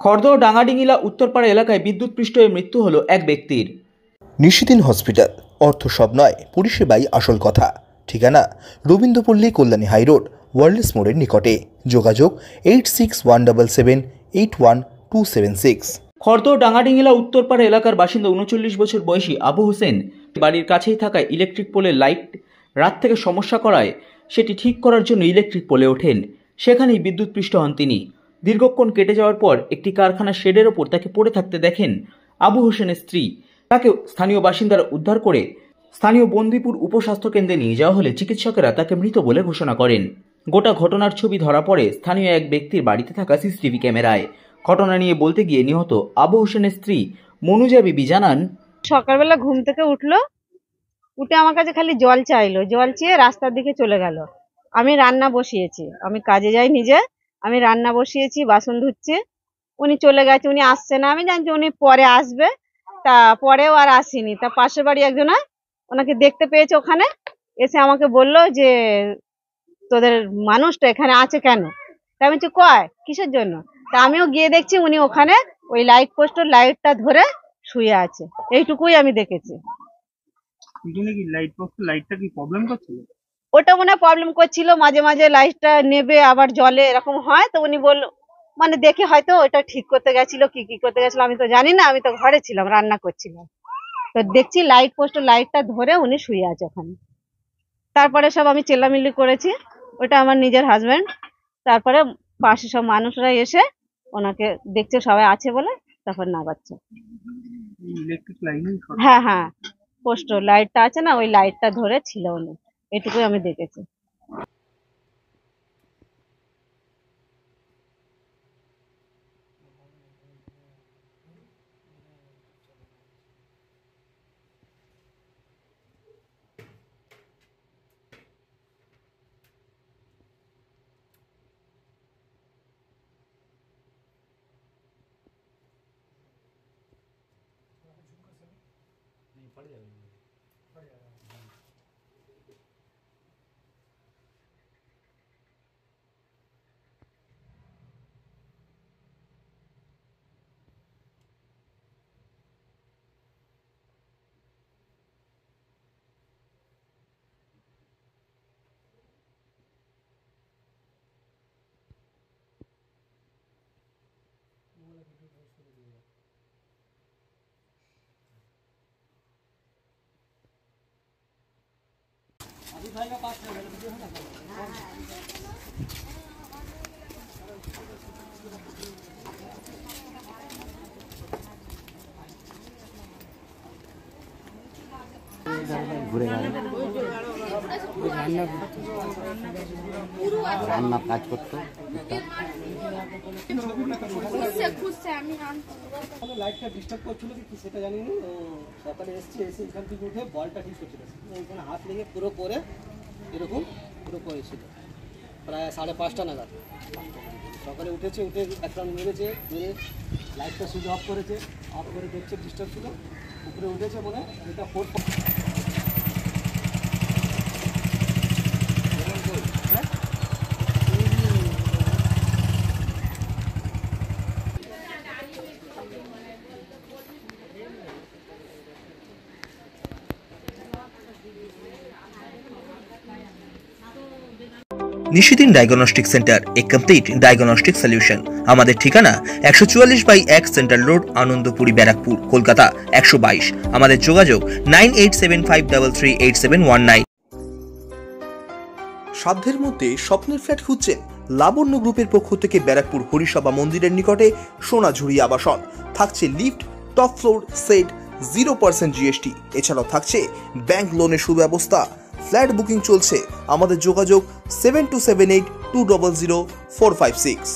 খড়দহ ডাঙ্গাডিঙ্গিলা উত্তরপাড়া এলাকায় বিদ্যুৎপৃষ্ট হয়ে মৃত্যু হলো এক ব্যক্তির। নিশিদিন হসপিটাল, অর্থ সব নয়, পরিষেবাই আসল কথা। ঠিকানা রবীন্দ্রপল্লী, কল্যাণী হাইরোড, ওয়ার্ল্ডস মোড়ের নিকটে। যোগাযোগ 8617781276। খড়দহ ডাঙ্গাডিঙ্গিলা উত্তরপাড়া এলাকার বাসিন্দা 39 বছর বয়সী আবু হোসেন বাড়ির কাছেই থাকা ইলেকট্রিক পোলের লাইট রাত থেকে সমস্যা করায় সেটি ঠিক করার জন্য ইলেকট্রিক পোলে ওঠেন। সেখানেই বিদ্যুৎপৃষ্ট হন তিনি। দীর্ঘক্ষণ কেটে যাওয়ার পর একটি কারখানার শেডের ওপর তাকে পড়ে থাকতে দেখেন আবু হোসেনের স্ত্রী। তাকে স্থানীয় বাসিন্দারা উদ্ধার করে স্থানীয় বন্দিপুর উপস্বাস্থ্য কেন্দ্রে নিয়ে যাওয়া হলে চিকিৎসকেরা তাকে মৃত বলে ঘোষণা করেন। গোটা ঘটনার ছবি ধরা পড়ে স্থানীয় এক ব্যক্তির বাড়িতে থাকা সিসিটিভি ক্যামেরায়। ঘটনা নিয়ে বলতে গিয়ে নিহত আবু হোসেনের স্ত্রী মনুজা বিবি জানান, সকালবেলা ঘুম থেকে উঠলো, উঠে আমার কাছে খালি জল চাইলো, জল চেয়ে রাস্তার দিকে চলে গেল। আমি রান্না বসিয়েছি, আমি কাজে যাই নিজে, আমি রান্না বসিয়েছি, বাসন ধুচ্ছি, উনি চলে গেছে, উনি আসছে না। আমি জানছি উনি পরে আসবে, তা পরেও আর আসেনি। তা পাশের বাড়ি একজনা ওনাকে দেখতে পেয়েছে, ওখানে এসে আমাকে বললো যে তোদের মানুষটা এখানে আছে কেন? তা আমি বলছি কয় কিসের জন্য? তা আমিও গিয়ে দেখছি উনি ওখানে ওই লাইট পোস্টের লাইটটা ধরে শুয়ে আছে। এইটুকুই আমি দেখেছি। ওটা মনে প্রবলেম করছিল, মাঝে মাঝে লাইটটা নেবে আবার জলে, এরকম হয়। তো উনি বলল মানে দেখে হয়তো ওটা ঠিক করতে গেছিল, কি করতে গেছিল আমি তো জানি না, আমি তো ঘরে ছিলাম, রান্না করছিলাম। তো দেখছি লাইট পোস্টের লাইটটা ধরে উনি শুয়ে আছে ওখানে। তারপরে সব আমি চেল্লামিল্লি করেছি, ওটা আমার নিজের হাজবেন্ড। তারপরে পাশে সব মানুষরা এসে ওনাকে দেখছে সবাই আছে বলে, তারপর না পাচ্ছে। হ্যাঁ হ্যাঁ, পোস্টার লাইটটা আছে না, ওই লাইটটা ধরে ছিল উনি, এটুকুই আমি দেখেছি। ঘুরে গেল, রান্নার কাজ করতো। লাইটটা ডিস্টার্ব করছিল কি সেটা জানি না। সকালে এসে এখান থেকে উঠে বলটা ঠিক করছিল, ওইখানে হাত লেগে পুরো পরে এরকম পুরো পড়েছিল। প্রায় 5:30 নাগাদ সকালে উঠেছে, উঠে একটা মেরেছে, মেরে লাইটটা সুইচ অফ করেছে, অফ করে দেখছে ডিস্টার্ব ছিল, উপরে উঠেছে মনে এটা 4। নিশিদিন ডায়াগনস্টিক সেন্টার, এ কমপ্লিট ডায়াগনস্টিক সলিউশন। আমাদের ঠিকানা 144/1 সেন্ট্রাল রোড, আনন্দপুরি, ব্যারাকপুর, কলকাতা 122। আমাদের যোগাযোগ 9875338719। সাধ্যের মধ্যে স্বপ্নের ফ্ল্যাট খুঁজছেন? লাবণ্য গ্রুপের পক্ষ থেকে ব্যারাকপুর হরিসভা মন্দিরের নিকটে সোনাঝুরি আবাসন। থাকছে lift, top floor, set, 0% GST। এছাড়াও থাকছে ব্যাংক লোনের সুব্যবস্থা। ফ্ল্যাট বুকিং চলছে। আমাদের যোগাযোগ 7278200456।